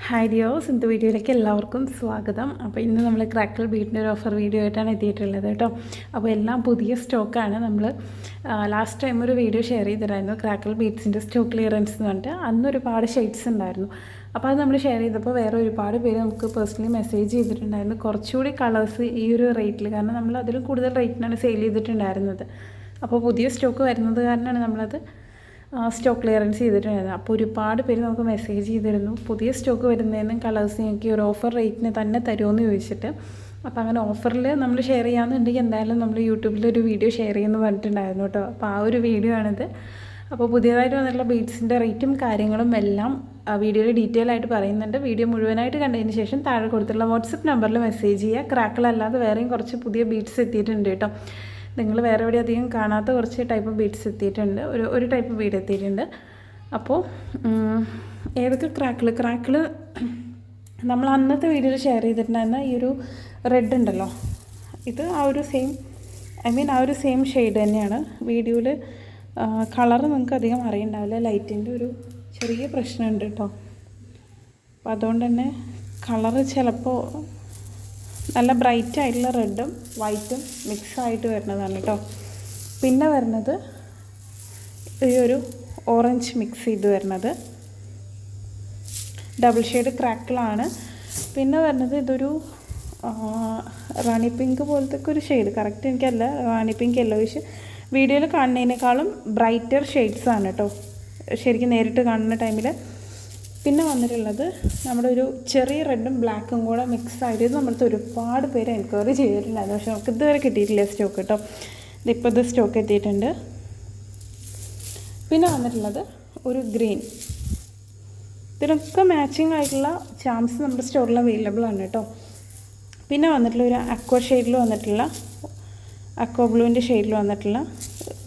Hi ഡിയോസ്, ഇന്നത്തെ വീഡിയോയിലേക്ക് എല്ലാവർക്കും സ്വാഗതം. അപ്പോൾ ഇന്ന് നമ്മൾ ക്രാക്കിൾ ബീഡിൻ്റെ ഒരു ഓഫർ വീഡിയോ ആയിട്ടാണ് എത്തിയിട്ടുള്ളത് കേട്ടോ. അപ്പോൾ എല്ലാം പുതിയ സ്റ്റോക്കാണ്. നമ്മൾ ലാസ്റ്റ് ടൈം ഒരു വീഡിയോ ഷെയർ ചെയ്തിട്ടുണ്ടായിരുന്നു, ക്രാക്കിൾ ബീഡ്സിൻ്റെ സ്റ്റോക്ക് ക്ലിയറൻസ് എന്ന് പറഞ്ഞിട്ട്. അന്ന് ഒരുപാട് ഷെയ്ഡ്സ് ഉണ്ടായിരുന്നു. അപ്പോൾ അത് നമ്മൾ ഷെയർ ചെയ്തപ്പോൾ വേറെ ഒരുപാട് പേര് നമുക്ക് പേഴ്സണലി മെസ്സേജ് ചെയ്തിട്ടുണ്ടായിരുന്നു കുറച്ചുകൂടി കളേഴ്സ് ഈ ഒരു റേറ്റിൽ, കാരണം നമ്മൾ അതിലും കൂടുതൽ റേറ്റിനാണ് സെയിൽ ചെയ്തിട്ടുണ്ടായിരുന്നത്. അപ്പോൾ പുതിയ സ്റ്റോക്ക് വരുന്നത് കാരണമാണ് നമ്മളത് സ്റ്റോക്ക് ക്ലിയറൻസ് ചെയ്തിട്ടുണ്ടായിരുന്നു. അപ്പോൾ ഒരുപാട് പേര് നമുക്ക് മെസ്സേജ് ചെയ്തിരുന്നു പുതിയ സ്റ്റോക്ക് വരുന്നതിനും കളേഴ്സ് ഞങ്ങൾക്ക് ഒരു ഓഫർ റേറ്റിന് തന്നെ തരുമെന്ന് ചോദിച്ചിട്ട്. അപ്പോൾ അങ്ങനെ ഓഫറിൽ നമ്മൾ ഷെയർ ചെയ്യാമെന്നുണ്ടെങ്കിൽ എന്തായാലും നമ്മൾ യൂട്യൂബിലൊരു വീഡിയോ ഷെയർ ചെയ്യുമെന്ന് പറഞ്ഞിട്ടുണ്ടായിരുന്നു കേട്ടോ. അപ്പോൾ ആ ഒരു വീഡിയോ ആണിത്. അപ്പോൾ പുതിയതായിട്ട് വന്നിട്ടുള്ള ബീഡ്സിൻ്റെ റേറ്റും കാര്യങ്ങളും എല്ലാം വീഡിയോയിൽ ഡീറ്റെയിൽ ആയിട്ട് പറയുന്നുണ്ട്. വീഡിയോ മുഴുവനായിട്ട് കണ്ടതിന് ശേഷം താഴെ കൊടുത്തുള്ള വാട്സപ്പ് നമ്പറിൽ മെസ്സേജ് ചെയ്യുക. ക്രാക്കിളല്ലാതെ വേറെയും കുറച്ച് പുതിയ ബീഡ്സ് എത്തിയിട്ടുണ്ട് കേട്ടോ. നിങ്ങൾ വേറെ എവിടെ അധികം കാണാത്ത കുറച്ച് ടൈപ്പ് ബീഡ്സ് എത്തിയിട്ടുണ്ട്, ഒരു ടൈപ്പ് ബീഡ് എത്തിയിട്ടുണ്ട്. അപ്പോൾ ഏതൊക്കെ ക്രാക്കിൾ നമ്മൾ അന്നത്തെ വീഡിയോയിൽ ഷെയർ ചെയ്തിട്ടുണ്ടായിരുന്ന ഈ ഒരു റെഡ് ഉണ്ടല്ലോ, ഇത് ആ ഒരു സെയിം ഷെയ്ഡ് തന്നെയാണ്. വീഡിയോയിൽ കളർ നിങ്ങൾക്ക് അധികം അറിയണ്ടാവില്ല, ലൈറ്റിൻ്റെ ഒരു ചെറിയ പ്രശ്നമുണ്ട് കേട്ടോ. അപ്പോൾ അതുകൊണ്ട് തന്നെ കളറ് ചിലപ്പോൾ നല്ല ബ്രൈറ്റ് ആയിട്ടുള്ള റെഡും വൈറ്റും മിക്സായിട്ട് വരുന്നതാണ് കേട്ടോ. പിന്നെ വരുന്നത് ഈ ഒരു ഓറഞ്ച് മിക്സ് ചെയ്ത് വരുന്നത് ഡബിൾ ഷെയ്ഡ് ക്രാക്കിളാണ്. പിന്നെ വരുന്നത് ഇതൊരു റാണി പിങ്ക് പോലത്തെ ഒരു ഷെയ്ഡ്, കറക്റ്റ് എനിക്കല്ല, റാണി പിങ്ക് യെല്ലോയിഷ്. വീഡിയോയിൽ കാണുന്നതിനേക്കാളും ബ്രൈറ്റർ ഷെയ്ഡ്സാണ് കേട്ടോ ശരിക്കും നേരിട്ട് കാണുന്ന ടൈമിൽ. പിന്നെ വന്നിട്ടുള്ളത് നമ്മുടെ ഒരു ചെറിയ റെഡും ബ്ലാക്കും കൂടെ മിക്സ് ആയിട്ട് നമ്മളടുത്ത് ഒരുപാട് പേര് എൻക്വയറി ചെയ്തിട്ടുണ്ടായിരുന്നു. പക്ഷെ നമുക്ക് ഇതുവരെ കിട്ടിയിട്ടില്ല സ്റ്റോക്ക് കേട്ടോ. ഇതിപ്പോൾ ഇത് സ്റ്റോക്ക് എത്തിയിട്ടുണ്ട്. പിന്നെ വന്നിട്ടുള്ളത് ഒരു ഗ്രീൻ, ഇതിനൊക്കെ മാച്ചിങ് ആയിട്ടുള്ള ചാംസ് നമ്മുടെ സ്റ്റോറിൽ അവൈലബിൾ ആണ് കേട്ടോ. പിന്നെ വന്നിട്ടുള്ള ഒരു അക്വ ഷെയ്ഡിൽ വന്നിട്ടുള്ള അക്വ ബ്ലൂവിൻ്റെ ഷെയ്ഡിൽ വന്നിട്ടുള്ള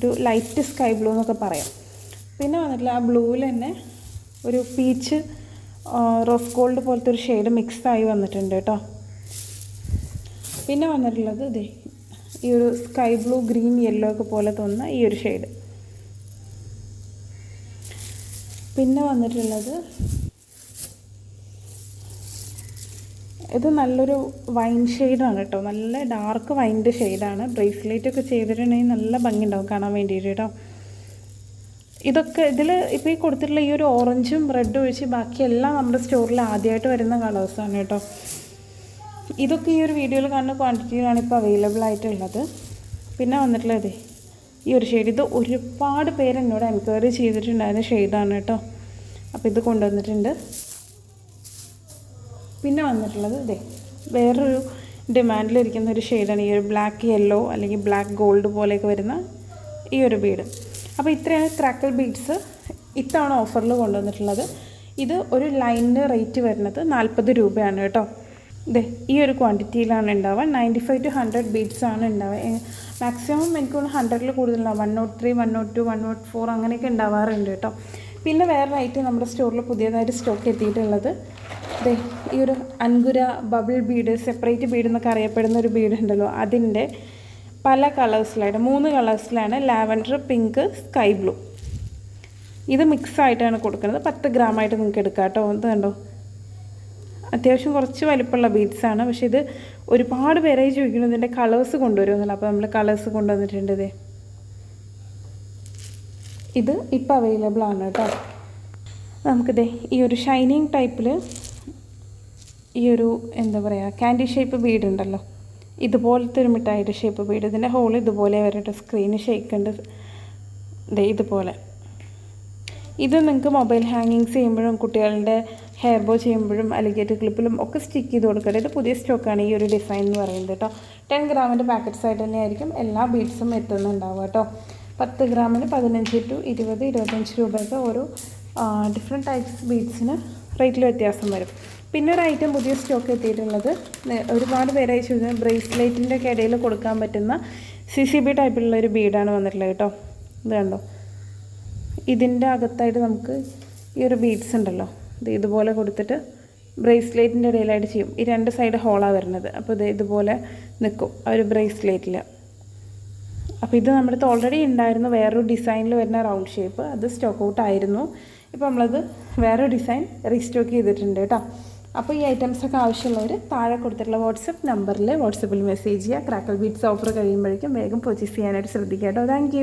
ഒരു ലൈറ്റ് സ്കൈ ബ്ലൂ എന്നൊക്കെ പറയാം. പിന്നെ വന്നിട്ടുള്ള ആ ബ്ലൂവിൽ തന്നെ ഒരു പീച്ച് റോസ് ഗോൾഡ് പോലത്തെ ഒരു ഷെയ്ഡ് മിക്സായി വന്നിട്ടുണ്ട് കേട്ടോ. പിന്നെ വന്നിട്ടുള്ളത് ഇതേ ഈ ഒരു സ്കൈ ബ്ലൂ ഗ്രീൻ യെല്ലോ ഒക്കെ പോലെ തോന്നുന്ന ഈ ഒരു ഷെയ്ഡ്. പിന്നെ വന്നിട്ടുള്ളത് ഇത് നല്ലൊരു വൈൻ ഷെയ്ഡാണ് കേട്ടോ, നല്ല ഡാർക്ക് വൈൻ്റെ ഷെയ്ഡാണ്. ബ്രേസ്ലെറ്റൊക്കെ ചെയ്തിട്ടുണ്ടെങ്കിൽ നല്ല ഭംഗി ഉണ്ടാവും കാണാൻ വേണ്ടിയിട്ട് കേട്ടോ. ഇതൊക്കെ ഇതിൽ ഇപ്പോൾ ഈ കൊടുത്തിട്ടുള്ള ഈ ഒരു ഓറഞ്ചും റെഡും ഒഴിച്ച് ബാക്കിയെല്ലാം നമ്മുടെ സ്റ്റോറിൽ ആദ്യമായിട്ട് വരുന്ന കളേഴ്സാണ് കേട്ടോ. ഇതൊക്കെ ഈ ഒരു വീഡിയോയിൽ കാണുന്ന ക്വാണ്ടിറ്റിയിലാണ് ഇപ്പോൾ അവൈലബിൾ ആയിട്ടുള്ളത്. പിന്നെ വന്നിട്ടുള്ളത് ഈ ഒരു ഷെയ്ഡ്, ഇത് ഒരുപാട് പേര് എന്നോട് എൻക്വയറി ചെയ്തിട്ടുണ്ടായിരുന്ന ഷെയ്ഡാണ് കേട്ടോ. അപ്പോൾ ഇത് കൊണ്ടുവന്നിട്ടുണ്ട്. പിന്നെ വന്നിട്ടുള്ളത് ഇതേ വേറൊരു ഡിമാൻഡിലിരിക്കുന്ന ഒരു ഷെയ്ഡാണ് ഈ ഒരു ബ്ലാക്ക് യെല്ലോ അല്ലെങ്കിൽ ബ്ലാക്ക് ഗോൾഡ് പോലെയൊക്കെ വരുന്ന ഈ ഒരു ബീഡ്. അപ്പോൾ ഇത്രയാണ് ക്രാക്കിൾ ബീഡ്സ് ഇത്തവണ ഓഫറിൽ കൊണ്ടുവന്നിട്ടുള്ളത്. ഇത് ഒരു ലൈനിൻ്റെ റേറ്റ് വരുന്നത് 40 രൂപയാണ് കേട്ടോ. ഇതേ ഈ ഒരു ക്വാണ്ടിറ്റിയിലാണ് ഉണ്ടാവുക. 95 to 100 ബീഡ്സാണ് ഉണ്ടാവുക. മാക്സിമം എനിക്ക് തോന്നുന്നു 100ൽ കൂടുതലുണ്ടാവും. 103, 102, 104 അങ്ങനെയൊക്കെ ഉണ്ടാവാറുണ്ട് കേട്ടോ. പിന്നെ വേറെ ഐറ്റം നമ്മുടെ സ്റ്റോറിൽ പുതിയതായിട്ട് സ്റ്റോക്ക് എത്തിയിട്ടുള്ളത് ഇതേ ഈ ഒരു അൻഗുര ബബിൾ ബീഡ്, സെപ്പറേറ്റ് ബീഡ് എന്നൊക്കെ അറിയപ്പെടുന്ന ഒരു ബീഡ് ഉണ്ടല്ലോ, അതിൻ്റെ പല കളേഴ്സിലായിട്ട് 3 കളേഴ്സിലാണ്, ലാവൻഡർ, പിങ്ക്, സ്കൈ ബ്ലൂ. ഇത് മിക്സായിട്ടാണ് കൊടുക്കുന്നത്. 10 ഗ്രാമായിട്ട് നിങ്ങൾക്ക് എടുക്കാം കേട്ടോ. ഇത് കണ്ടോ, അത്യാവശ്യം കുറച്ച് വലിപ്പമുള്ള ബീഡ്സാണ്. പക്ഷേ ഇത് ഒരുപാട് പേരായി ചോദിക്കുന്നത് ഇതിൻ്റെ കളേഴ്സ് കൊണ്ടുവരുമെന്നല്ലോ. അപ്പോൾ നമ്മൾ കളേഴ്സ് കൊണ്ടുവന്നിട്ടുണ്ട്. ഇത് ഇപ്പോൾ അവൈലബിൾ ആണ് കേട്ടോ. നമുക്കിതേ ഈ ഒരു ഷൈനിങ് ടൈപ്പിൽ ഈ ഒരു എന്താ പറയുക ക്യാൻഡി ഷേപ്പ് ബീഡ് ഉണ്ടല്ലോ, ഇതുപോലത്തെ ഒരു മിഠായിയുടെ ഷേപ്പ് ബീഡ്. ഇതിൻ്റെ ഹോൾ ഇതുപോലെ വരട്ടെ, സ്ക്രീന് ഷേക്കുണ്ട് ഇതുപോലെ. ഇത് നിങ്ങൾക്ക് മൊബൈൽ ഹാങ്ങിങ്സ് ചെയ്യുമ്പോഴും കുട്ടികളുടെ ഹെയർ ബോ ചെയ്യുമ്പോഴും അലിഗേറ്റർ ക്ലിപ്പിലും ഒക്കെ സ്റ്റിക്ക് ചെയ്ത് കൊടുക്കട്ടെ. ഇത് പുതിയ സ്റ്റോക്കാണ് ഈ ഒരു ഡിസൈൻ എന്ന് പറയുന്നത് കേട്ടോ. 10 ഗ്രാമിൻ്റെ പാക്കറ്റ്സ് ആയിട്ട് തന്നെയായിരിക്കും എല്ലാ ബീഡ്സും എത്തുന്നുണ്ടാവുക കേട്ടോ. 10 ഗ്രാമിന് 15 to 20, 25 രൂപയൊക്കെ ഓരോ ഡിഫറെൻറ്റ് ടൈപ്സ് ബീഡ്സിന് റേറ്റിൽ വ്യത്യാസം വരും. പിന്നെ ഒരു ഐറ്റം പുതിയ സ്റ്റോക്ക് എത്തിയിട്ടുള്ളത്, ഒരുപാട് പേരായി ചോദിക്കുന്നത് ബ്രേസ്ലെറ്റിൻ്റെ ഒക്കെ ഇടയിൽ കൊടുക്കാൻ പറ്റുന്ന CCB ടൈപ്പിലുള്ള ഒരു ബീഡാണ് വന്നിട്ടുള്ളത് കേട്ടോ. ഇത് കണ്ടോ, ഇതിൻ്റെ അകത്തായിട്ട് നമുക്ക് ഈ ഒരു ബീഡ്സ് ഉണ്ടല്ലോ, ഇതുപോലെ കൊടുത്തിട്ട് ബ്രേസ്ലെറ്റിൻ്റെ ഇടയിലായിട്ട് ചെയ്യും. ഈ 2 സൈഡ് ഹോളാണ് വരുന്നത്. അപ്പോൾ ഇതുപോലെ നിൽക്കും ആ ഒരു ബ്രേസ്ലെറ്റിൽ. അപ്പോൾ ഇത് നമ്മുടെ അടുത്ത് ഓൾറെഡി ഉണ്ടായിരുന്നു വേറൊരു ഡിസൈനിൽ വരുന്ന റൗണ്ട് ഷേപ്പ്, അത് സ്റ്റോക്ക് ഔട്ട് ആയിരുന്നു. ഇപ്പോൾ നമ്മളത് വേറെ ഡിസൈൻ റീസ്റ്റോക്ക് ചെയ്തിട്ടുണ്ട് കേട്ടോ. അപ്പോൾ ഈ ഐറ്റംസൊക്കെ ആവശ്യമുള്ളവർ താഴെ കൊടുത്തിട്ടുള്ള വാട്സപ്പ് നമ്പറിൽ വാട്സപ്പിൽ മെസ്സേജ് ചെയ്യുക. ക്രാക്കിൾ ബീഡ്സ് ഓഫർ കഴിയുമ്പോഴേക്കും വേഗം പർച്ചേസ് ചെയ്യാനായിട്ട് ശ്രദ്ധിക്കുക കേട്ടോ. താങ്ക്